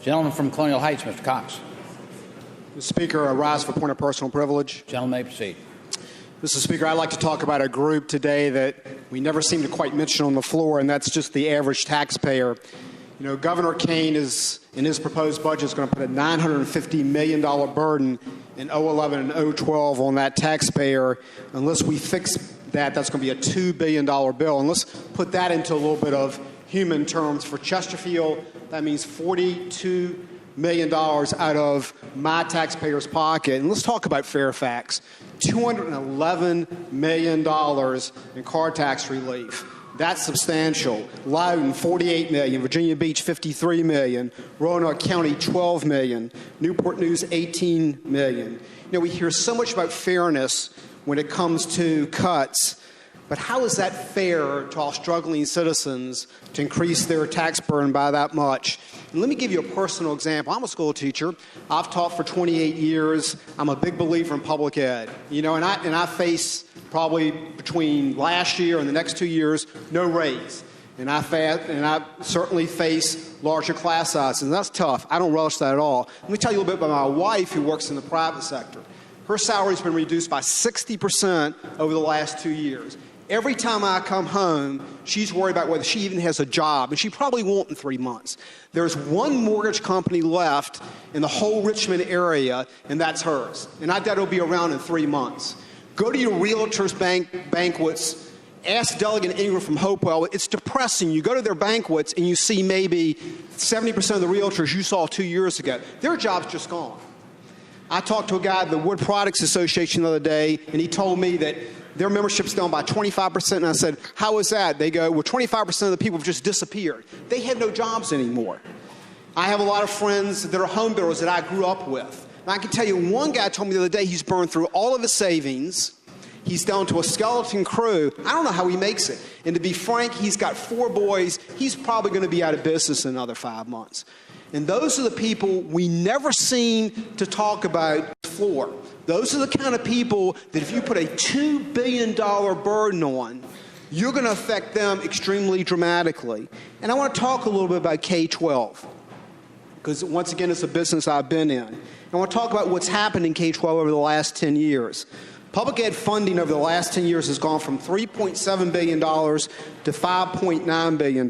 Gentleman from Colonial Heights, Mr. Cox. Mr. Speaker, I rise for a point of personal privilege. Gentleman may proceed. Mr. Speaker, I'd like to talk about a group today that we never seem to quite mention on the floor, and that's just the average taxpayer. You know, Governor Kane is, in his proposed budget, is going to put a $950 million burden in 2011 and 2012 on that taxpayer. Unless we fix that, that's going to be a $2 billion bill. And let's put that into a little bit of human terms. For Chesterfield, that means $42 million out of my taxpayer's pocket. And let's talk about Fairfax. $211 million in car tax relief. That's substantial. Loudoun, $48 million. Virginia Beach, $53 million. Roanoke County, $12 million. Newport News, $18 million. You know, we hear so much about fairness when it comes to cuts, but how is that fair to all struggling citizens to increase their tax burden by that much? And let me give you a personal example. I'm a school teacher. I've taught for 28 years. I'm a big believer in public ed. You know, and I face probably between last year and the next 2 years no raise. And I certainly face larger class sizes, and that's tough. I don't relish that at all. Let me tell you a little bit about my wife who works in the private sector. Her salary's been reduced by 60% over the last 2 years. Every time I come home, she's worried about whether she even has a job, and she probably won't in 3 months. There's one mortgage company left in the whole Richmond area, and that's hers. And I doubt it'll be around in 3 months. Go to your realtors' banquets. Ask Delegate Ingram from Hopewell. It's depressing. You go to their banquets, and you see maybe 70% of the realtors you saw 2 years ago. Their job's just gone. I talked to a guy at the Wood Products Association the other day, and he told me that their membership's down by 25%, and I said, how is that? They go, well, 25% of the people have just disappeared. They have no jobs anymore. I have a lot of friends that are home builders that I grew up with. And I can tell you, one guy told me the other day he's burned through all of his savings. He's down to a skeleton crew. I don't know how he makes it. And to be frank, he's got 4 boys. He's probably going to be out of business in another 5 months. And those are the people we never seem to talk about on the floor. Those are the kind of people that if you put a $2 billion burden on, you're going to affect them extremely dramatically. And I want to talk a little bit about K-12, because once again, it's a business I've been in. I want to talk about what's happened in K-12 over the last 10 years. Public ed funding over the last 10 years has gone from $3.7 billion to $5.9 billion.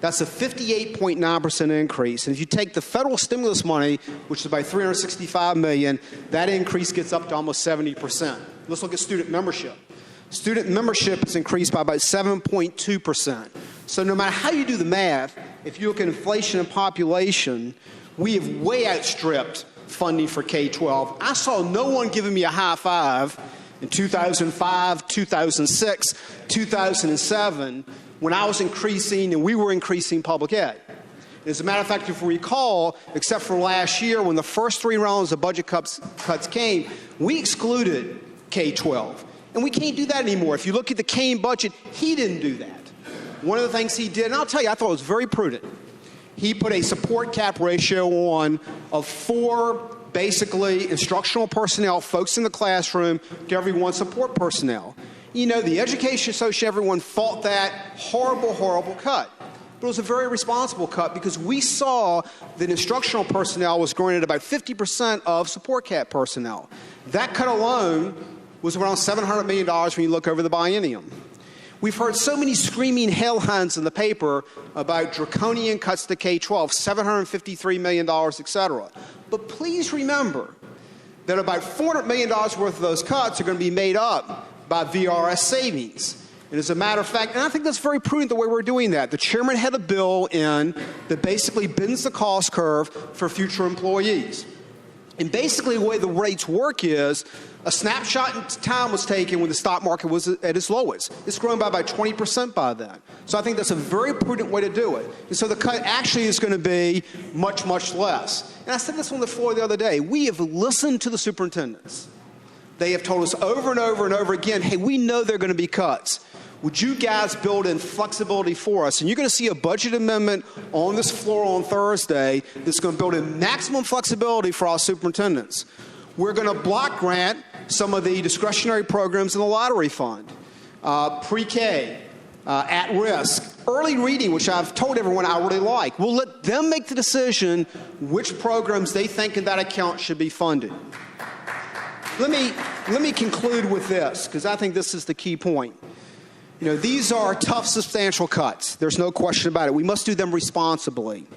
That's a 58.9% increase. And if you take the federal stimulus money, which is about $365 million, that increase gets up to almost 70%. Let's look at student membership. Student membership has increased by about 7.2%. So no matter how you do the math, if you look at inflation and population, we have way outstripped funding for K-12. I saw no one giving me a high five in 2005, 2006, 2007 when I was increasing and we were increasing public ed. As a matter of fact, if we recall, except for last year when the first 3 rounds of budget cuts came, we excluded K-12. And we can't do that anymore. If you look at the Kane budget, he didn't do that. One of the things he did, and I'll tell you, I thought it was very prudent. He put a support cap ratio on of 4 basically instructional personnel, folks in the classroom, to every 1 support personnel. You know, the Education Association, everyone fought that horrible, horrible cut. But it was a very responsible cut because we saw that instructional personnel was growing at about 50% of support cap personnel. That cut alone was around $700 million when you look over the biennium. We've heard so many screaming hellhounds in the paper about draconian cuts to K-12, $753 million, et cetera. But please remember that about $400 million worth of those cuts are going to be made up by VRS savings. And as a matter of fact, and I think that's very prudent the way we're doing that. The chairman had a bill in that basically bends the cost curve for future employees. And basically the way the rates work is a snapshot in time was taken when the stock market was at its lowest. It's grown by about 20% by then. So I think that's a very prudent way to do it. And so the cut actually is going to be much, much less. And I said this on the floor the other day. We have listened to the superintendents. They have told us over and over and over again, hey, we know there are going to be cuts. Would you guys build in flexibility for us? And you're going to see a budget amendment on this floor on Thursday that's going to build in maximum flexibility for our superintendents. We're going to block grant some of the discretionary programs in the lottery fund, pre-K, at risk. Early reading, which I've told everyone I really like. We'll let them make the decision which programs they think in that account should be funded. Let me conclude with this, because I think this is the key point. These are tough, substantial cuts. There's no question about it. We must do them responsibly.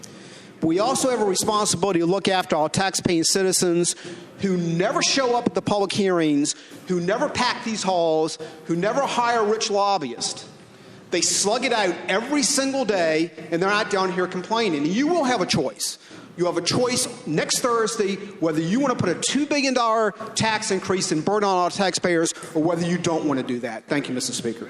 But we also have a responsibility to look after our taxpaying citizens who never show up at the public hearings, who never pack these halls, who never hire rich lobbyists. They slug it out every single day, and they're not down here complaining. And you will have a choice. You have a choice next Thursday whether you want to put a $2 billion tax increase and burden on our taxpayers or whether you don't want to do that. Thank you, Mr. Speaker.